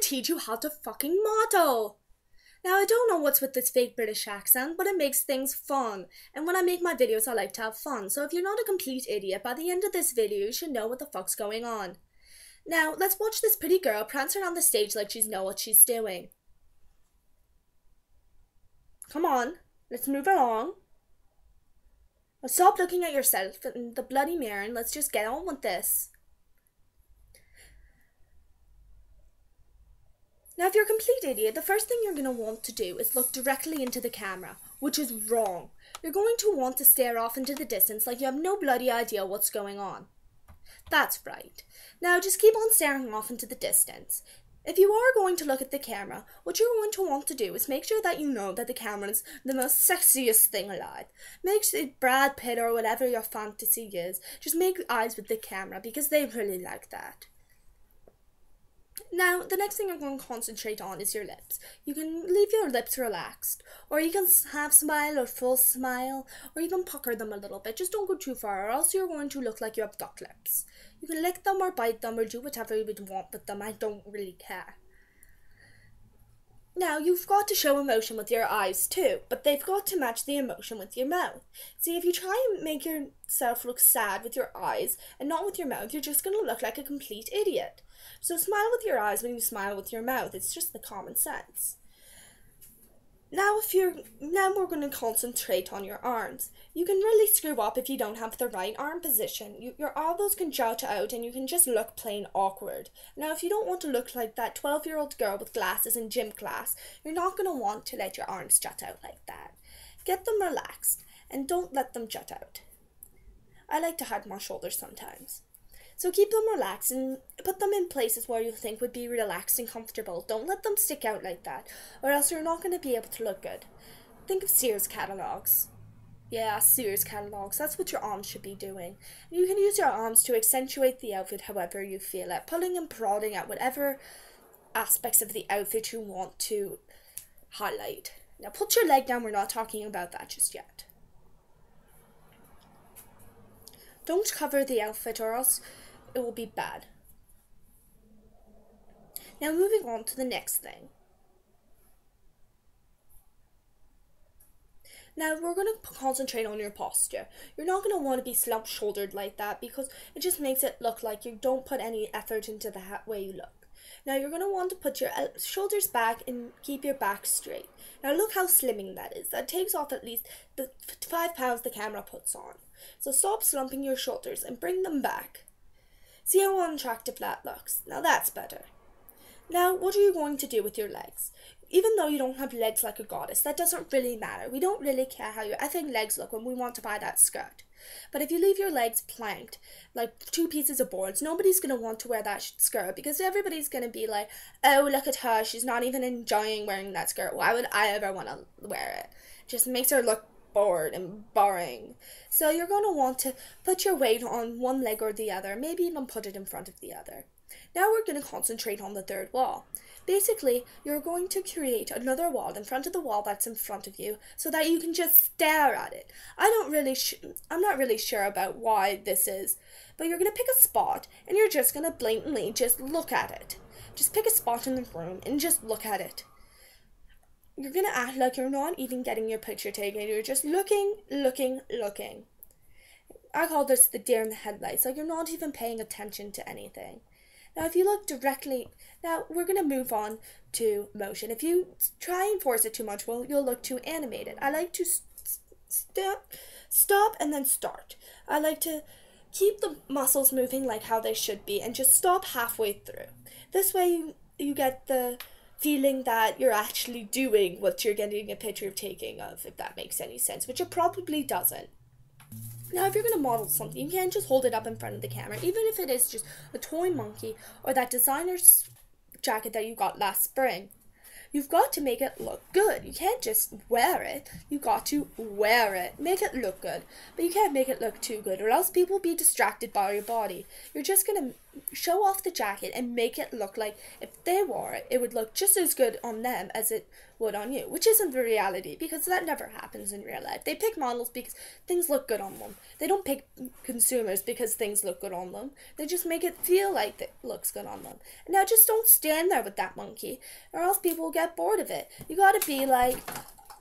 teach you how to fucking model. Now, I don't know what's with this fake British accent, but it makes things fun. And when I make my videos, I like to have fun. So if you're not a complete idiot, by the end of this video, you should know what the fuck's going on. Now, let's watch this pretty girl prance around the stage like she knows what she's doing. Come on, let's move along. Now stop looking at yourself in the bloody mirror and let's just get on with this. Now, if you're a complete idiot, the first thing you're going to want to do is look directly into the camera, which is wrong. You're going to want to stare off into the distance like you have no bloody idea what's going on. That's right. Now, just keep on staring off into the distance. If you are going to look at the camera, what you're going to want to do is make sure that you know that the camera is the most sexiest thing alive. Make sure Brad Pitt or whatever your fantasy is, just make eyes with the camera because they really like that. Now, the next thing you're going to concentrate on is your lips. You can leave your lips relaxed, or you can half smile or full smile, or even pucker them a little bit. Just don't go too far, or else you're going to look like you have duck lips. You can lick them or bite them or do whatever you would want with them. I don't really care. Now, you've got to show emotion with your eyes too, but they've got to match the emotion with your mouth. See, if you try and make yourself look sad with your eyes and not with your mouth, you're just going to look like a complete idiot. So smile with your eyes when you smile with your mouth. It's just the common sense. Now we're going to concentrate on your arms. You can really screw up if you don't have the right arm position. Your elbows can jut out and you can just look plain awkward. Now, if you don't want to look like that 12-year-old girl with glasses in gym class, you're not going to want to let your arms jut out like that. Get them relaxed and don't let them jut out. I like to hide my shoulders sometimes. So keep them relaxed and put them in places where you think would be relaxed and comfortable. Don't let them stick out like that, or else you're not going to be able to look good. Think of Sears catalogs. Yeah, Sears catalogs. That's what your arms should be doing. You can use your arms to accentuate the outfit however you feel it, pulling and prodding at whatever aspects of the outfit you want to highlight. Now put your leg down. We're not talking about that just yet. Don't cover the outfit or else it will be bad. Now moving on to the next thing. Now we're going to concentrate on your posture. You're not going to want to be slump-shouldered like that because it just makes it look like you don't put any effort into the way you look. Now you're going to want to put your shoulders back and keep your back straight. Now look how slimming that is. That takes off at least the 5 pounds the camera puts on. So stop slumping your shoulders and bring them back. See how unattractive that looks? Now that's better. Now, what are you going to do with your legs? Even though you don't have legs like a goddess, that doesn't really matter. We don't really care how your effing legs look when we want to buy that skirt. But if you leave your legs planked, like 2 pieces of boards, nobody's going to want to wear that skirt because everybody's going to be like, oh, look at her, she's not even enjoying wearing that skirt. Why would I ever want to wear it? It just makes her look bored and boring. So you're going to want to put your weight on one leg or the other, maybe even put it in front of the other. Now we're going to concentrate on the third wall. Basically, you're going to create another wall in front of the wall that's in front of you so that you can just stare at it. I'm not really sure about why this is, but you're going to pick a spot and you're just going to blatantly just look at it. Just pick a spot in the room and just look at it. You're going to act like you're not even getting your picture taken. You're just looking. I call this the deer in the headlights. Like you're not even paying attention to anything. Now, if you look directly... Now, we're going to move on to motion. If you try and force it too much, well, you'll look too animated. I like to stop and then start. I like to keep the muscles moving like how they should be and just stop halfway through. This way, you get the feeling that you're actually doing what you're getting a picture of taking of, if that makes any sense, which it probably doesn't. Now, if you're going to model something, you can't just hold it up in front of the camera, even if it is just a toy monkey or that designer's jacket that you got last spring. You've got to make it look good. You can't just wear it. You've got to wear it. Make it look good. But you can't make it look too good or else people will be distracted by your body. You're just going to show off the jacket and make it look like if they wore it, it would look just as good on them as it would on you, which isn't the reality because that never happens in real life. They pick models because things look good on them. They don't pick consumers because things look good on them. They just make it feel like it looks good on them. Now just don't stand there with that monkey or else people will get bored of it. You gotta be like,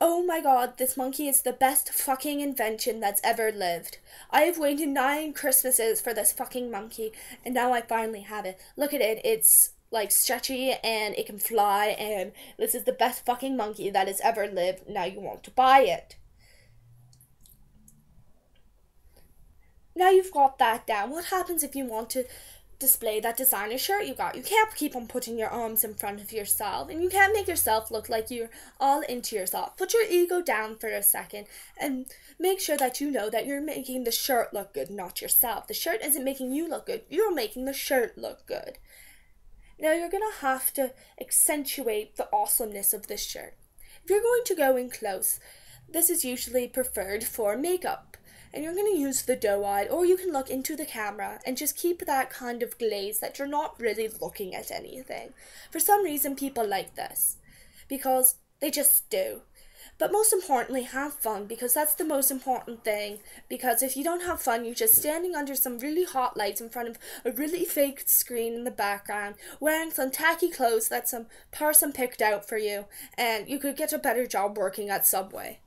oh my god, this monkey is the best fucking invention that's ever lived. I have waited 9 Christmases for this fucking monkey, and now I finally have it. Look at it, it's like stretchy and it can fly, and this is the best fucking monkey that has ever lived. Now you want to buy it. Now you've got that down. What happens if you want to display that designer shirt you got? You can't keep on putting your arms in front of yourself, and you can't make yourself look like you're all into yourself. Put your ego down for a second and make sure that you know that you're making the shirt look good, not yourself. The shirt isn't making you look good, you're making the shirt look good. Now you're gonna have to accentuate the awesomeness of this shirt. If you're going to go in close, this is usually preferred for makeup. And you're going to use the doe-eyed, or you can look into the camera and just keep that kind of glaze that you're not really looking at anything. For some reason, people like this, because they just do. But most importantly, have fun, because that's the most important thing. Because if you don't have fun, you're just standing under some really hot lights in front of a really fake screen in the background, wearing some tacky clothes that some person picked out for you, and you could get a better job working at Subway.